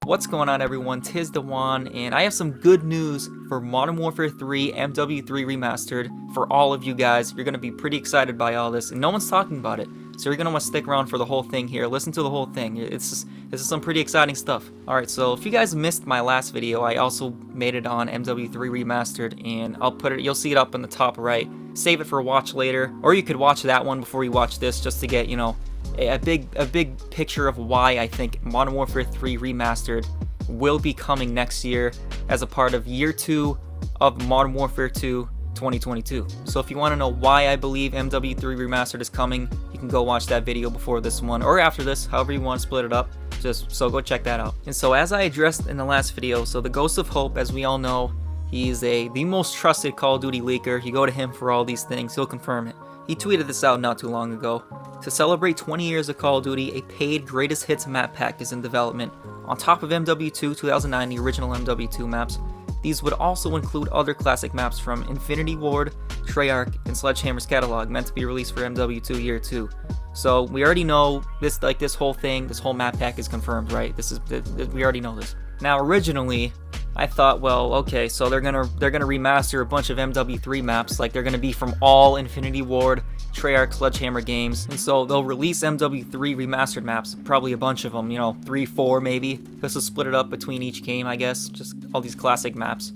What's going on, everyone? Tis the Juan, and I have some good news for Modern Warfare 3 MW3 Remastered for all of you guys. You're going to be pretty excited by all this, and no one's talking about it, so you're going to want to stick around for the whole thing here. Listen to the whole thing. This is some pretty exciting stuff. Alright, so if you guys missed my last video, I also made it on MW3 Remastered, and I'll put it, you'll see it up in the top right. Save it for watch later, or you could watch that one before you watch this just to get, you know, a big picture of why I think Modern Warfare 3 Remastered will be coming next year as a part of year 2 of Modern Warfare 2 2022. So if you want to know why I believe MW3 Remastered is coming, you can go watch that video before this one or after this, however you want to split it up. So go check that out. And so as I addressed in the last video, so the Ghost of Hope, as we all know, he's the most trusted Call of Duty leaker. You go to him for all these things, he'll confirm it. He tweeted this out not too long ago. To celebrate 20 years of Call of Duty, a paid Greatest Hits map pack is in development. On top of MW2 2009, the original MW2 maps, these would also include other classic maps from Infinity Ward, Treyarch, and Sledgehammer's catalog, meant to be released for MW2 Year 2. So we already know this, like this whole thing, this whole map pack is confirmed, right? We already know this. Now originally, I thought, well, okay, so they're gonna remaster a bunch of MW3 maps, like they're gonna be from all Infinity Ward, Treyarch, Sledgehammer games, and so they'll release MW3 remastered maps, probably a bunch of them, you know, 3, 4 maybe. This will split it up between each game, I guess, just all these classic maps.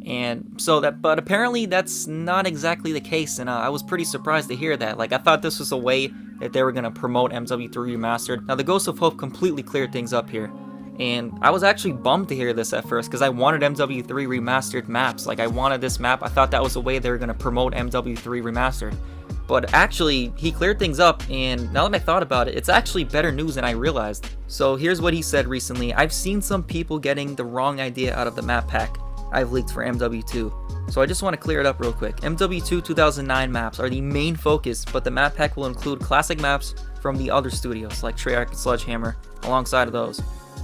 And so but apparently that's not exactly the case, and I was pretty surprised to hear that. Like, I thought this was a way that they were gonna promote MW3 Remastered. Now, the Ghost of Hope completely cleared things up here. And I was actually bummed to hear this at first because I wanted MW3 Remastered maps. Like, I wanted this map. I thought that was the way they were going to promote MW3 Remastered. But actually, he cleared things up, and now that I thought about it, it's actually better news than I realized. So here's what he said recently. I've seen some people getting the wrong idea out of the map pack I've leaked for MW2. So I just want to clear it up real quick. MW2 2009 maps are the main focus, but the map pack will include classic maps from the other studios, like Treyarch and Sledgehammer, alongside of those.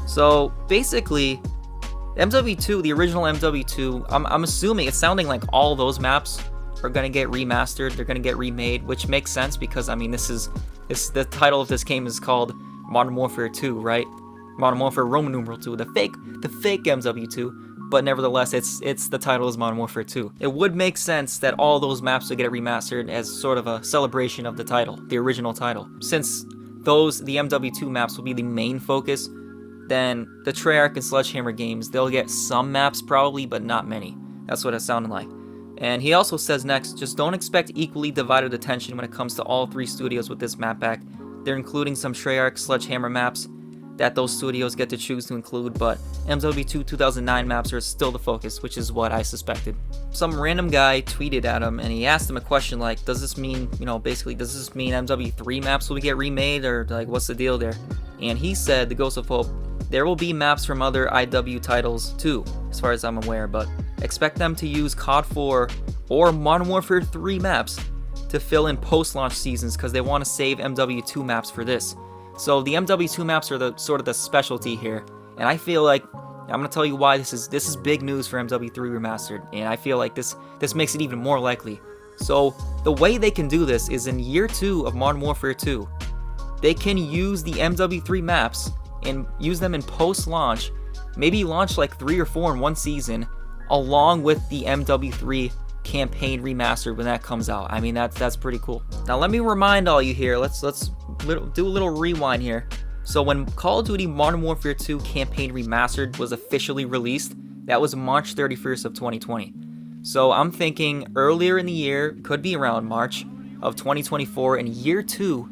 So basically, MW2, the original MW2, I'm assuming it's sounding like all those maps are gonna get remastered. They're gonna get remade, which makes sense because I mean the title of this game is called Modern Warfare 2, right? Modern Warfare Roman numeral 2, the fake MW2, but nevertheless, the title is Modern Warfare 2. It would make sense that all those maps would get remastered as sort of a celebration of the title, the original title, since the MW2 maps will be the main focus. Then the Treyarch and Sledgehammer games, they'll get some maps probably, but not many. That's what it sounded like. And he also says next, just don't expect equally divided attention when it comes to all 3 studios with this map pack. They're including some Treyarch, Sledgehammer maps that those studios get to choose to include, but MW2 2009 maps are still the focus, which is what I suspected. Some random guy tweeted at him, and he asked him a question like, does this mean, you know, basically, does this mean MW3 maps will get remade, or like, what's the deal there? And he said, the Ghost of Hope, there will be maps from other IW titles too, as far as I'm aware, but expect them to use COD 4 or Modern Warfare 3 maps to fill in post-launch seasons because they want to save MW2 maps for this. So the MW2 maps are the sort of the specialty here, and I feel like I'm gonna tell you why this is big news for MW3 Remastered, and I feel like this makes it even more likely. So the way they can do this is in year 2 of Modern Warfare 2, they can use the MW3 maps and use them in post-launch, maybe launch like 3 or 4 in one season, along with the MW3 campaign remastered when that comes out. I mean, that's pretty cool. Now let me remind all you here, let's do a little rewind here. So when Call of Duty Modern Warfare 2 campaign remastered was officially released, that was March 31st of 2020. So I'm thinking earlier in the year, could be around March of 2024, in year 2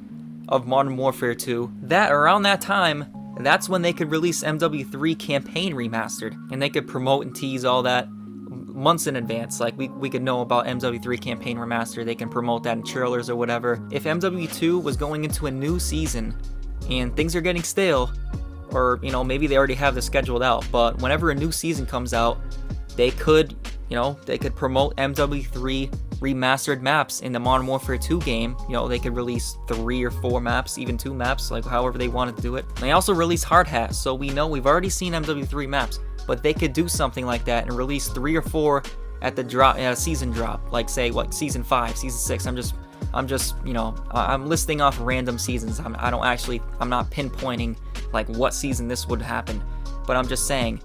of Modern Warfare 2, that around that time, that's when they could release MW3 campaign remastered, and they could promote and tease all that months in advance. Like we could know about MW3 campaign remastered, they can promote that in trailers or whatever. If MW2 was going into a new season and things are getting stale, or you know, maybe they already have this scheduled out, but whenever a new season comes out, they could promote MW3 remastered maps in the Modern Warfare 2 game. You know, they could release 3 or 4 maps, even 2 maps, like however they wanted to do it. And they also release Hardhat, so we know we've already seen MW3 maps, but they could do something like that and release 3 or 4 at the drop, at a season drop, like say what, season 5, season 6. I'm just, you know, I'm listing off random seasons. I'm not pinpointing like what season this would happen. but I'm just saying,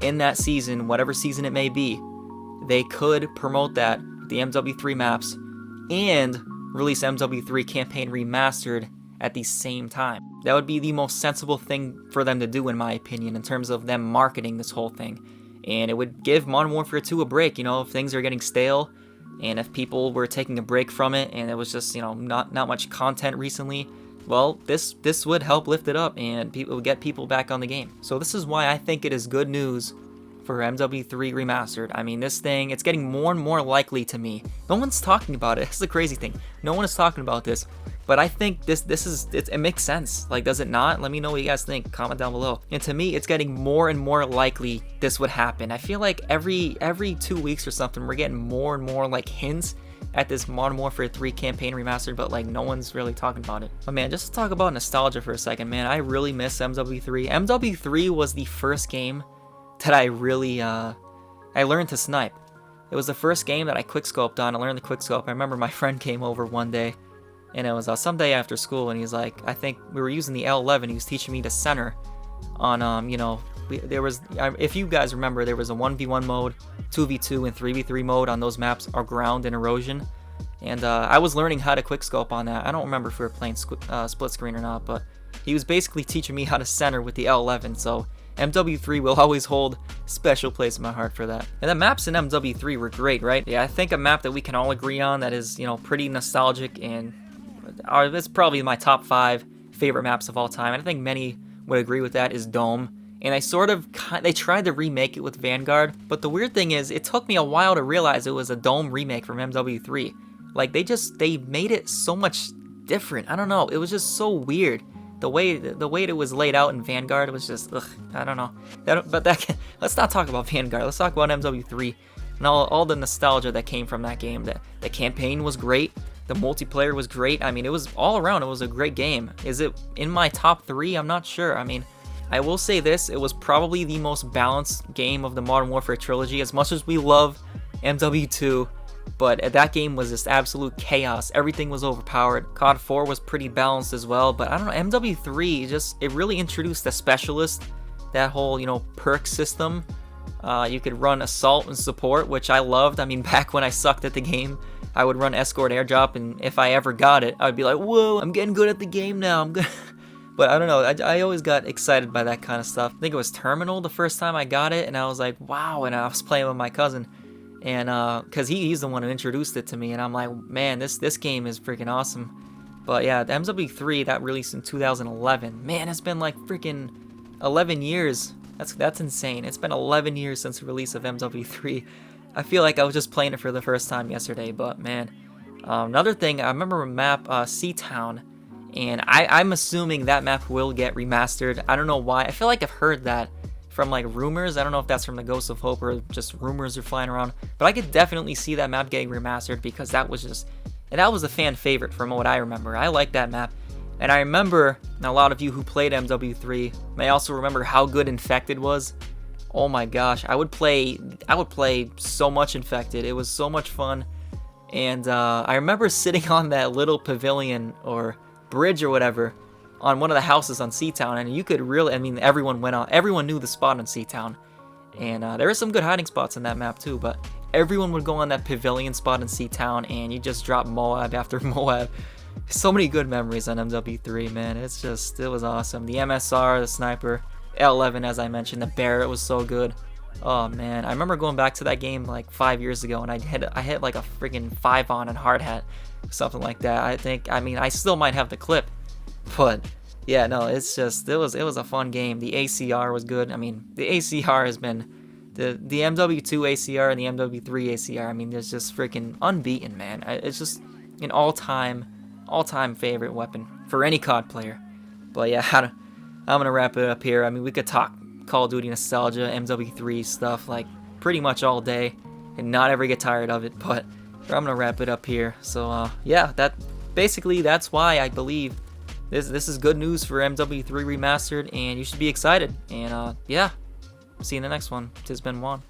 in that season, whatever season it may be, they could promote that, the MW3 maps, and release MW3 Campaign Remastered at the same time. That would be the most sensible thing for them to do, in my opinion, in terms of them marketing this whole thing. And it would give Modern Warfare 2 a break, you know, if things are getting stale, and if people were taking a break from it, and it was just, you know, not much content recently, well, this would help lift it up, and people would get people back on the game. So this is why I think it is good news for MW3 Remastered. I mean, this thing, it's getting more and more likely to me. No one's talking about it. It's the crazy thing. No one is talking about this. But I think it makes sense. Like, does it not? Let me know what you guys think. Comment down below. And to me, it's getting more and more likely this would happen. I feel like every 2 weeks or something, we're getting more and more like hints at this Modern Warfare 3 Campaign Remastered, but like no one's really talking about it. But man, just to talk about nostalgia for a second, man, I really miss MW3. MW3 was the first game that I really, I learned to snipe. It was the first game that I quickscoped on. I learned the quickscope. I remember my friend came over one day, and it was some day after school, and he's like, I think we were using the L11. He was teaching me to center on, you know, there was, if you guys remember, there was a 1v1 mode, 2v2, and 3v3 mode on those maps, are ground and erosion. And I was learning how to quickscope on that. I don't remember if we were playing split screen or not, but he was basically teaching me how to center with the L11, so MW3 will always hold a special place in my heart for that. And the maps in MW3 were great, right? Yeah, I think a map that we can all agree on that is, you know, pretty nostalgic, and it's probably my top 5 favorite maps of all time. And I think many would agree with that, is Dome. And they tried to remake it with Vanguard, but the weird thing is, it took me a while to realize it was a Dome remake from MW3. Like, they made it so much different. I don't know, it was just so weird. The way it was laid out in Vanguard was just, ugh, I don't know. Let's not talk about Vanguard. Let's talk about MW3 and all the nostalgia that came from that game. The campaign was great. The multiplayer was great. I mean, it was all around. It was a great game. Is it in my top 3? I'm not sure. I mean, I will say this. It was probably the most balanced game of the Modern Warfare trilogy. As much as we love MW2, but that game was just absolute chaos. Everything was overpowered. COD 4 was pretty balanced as well, but I don't know, MW3, it really introduced the specialist, that whole, you know, perk system. You could run assault and support, which I loved. I mean, back when I sucked at the game, I would run escort airdrop, and if I ever got it, I'd be like, whoa, I'm getting good at the game now. I'm good. But I don't know, I always got excited by that kind of stuff. I think it was Terminal the first time I got it, and I was like, wow, and I was playing with my cousin. And because he's the one who introduced it to me, and I'm like, man, this game is freaking awesome. But yeah, the MW3, that released in 2011. Man, it's been like freaking 11 years. That's insane. It's been 11 years since the release of MW3. I feel like I was just playing it for the first time yesterday, but man. Another thing, I remember a map, Seatown, and I'm assuming that map will get remastered. I don't know why. I feel like I've heard that from like rumors. I don't know if that's from the Ghost of Hope or just rumors are flying around, but I could definitely see that map getting remastered, because that was a fan favorite from what I remember. I like that map, and I remember, and a lot of you who played MW3 may also remember how good Infected was. Oh my gosh, I would play so much Infected. It was so much fun, and I remember sitting on that little pavilion or bridge or whatever on one of the houses on Seatown, and you could really, I mean, everyone knew the spot on Seatown, and there were some good hiding spots in that map too, but everyone would go on that pavilion spot in Seatown, and you just drop Moab after Moab. So many good memories on MW3, man. It was awesome. The MSR, the sniper, L11, as I mentioned, the Barrett was so good. Oh man, I remember going back to that game like 5 years ago, and I hit like a freaking 5 on Hardhat, something like that. I mean, I still might have the clip. But yeah, no, it was a fun game. The ACR was good. I mean, the ACR has been the MW2 ACR and the MW3 ACR. I mean, it's just freaking unbeaten, man. It's just an all-time favorite weapon for any COD player. But yeah, I'm gonna wrap it up here. I mean, we could talk Call of Duty nostalgia, MW3 stuff like pretty much all day and not ever get tired of it. But I'm gonna wrap it up here. So yeah, that's why I believe this is good news for MW3 Remastered, and you should be excited. And yeah, see you in the next one. Tis been Juan.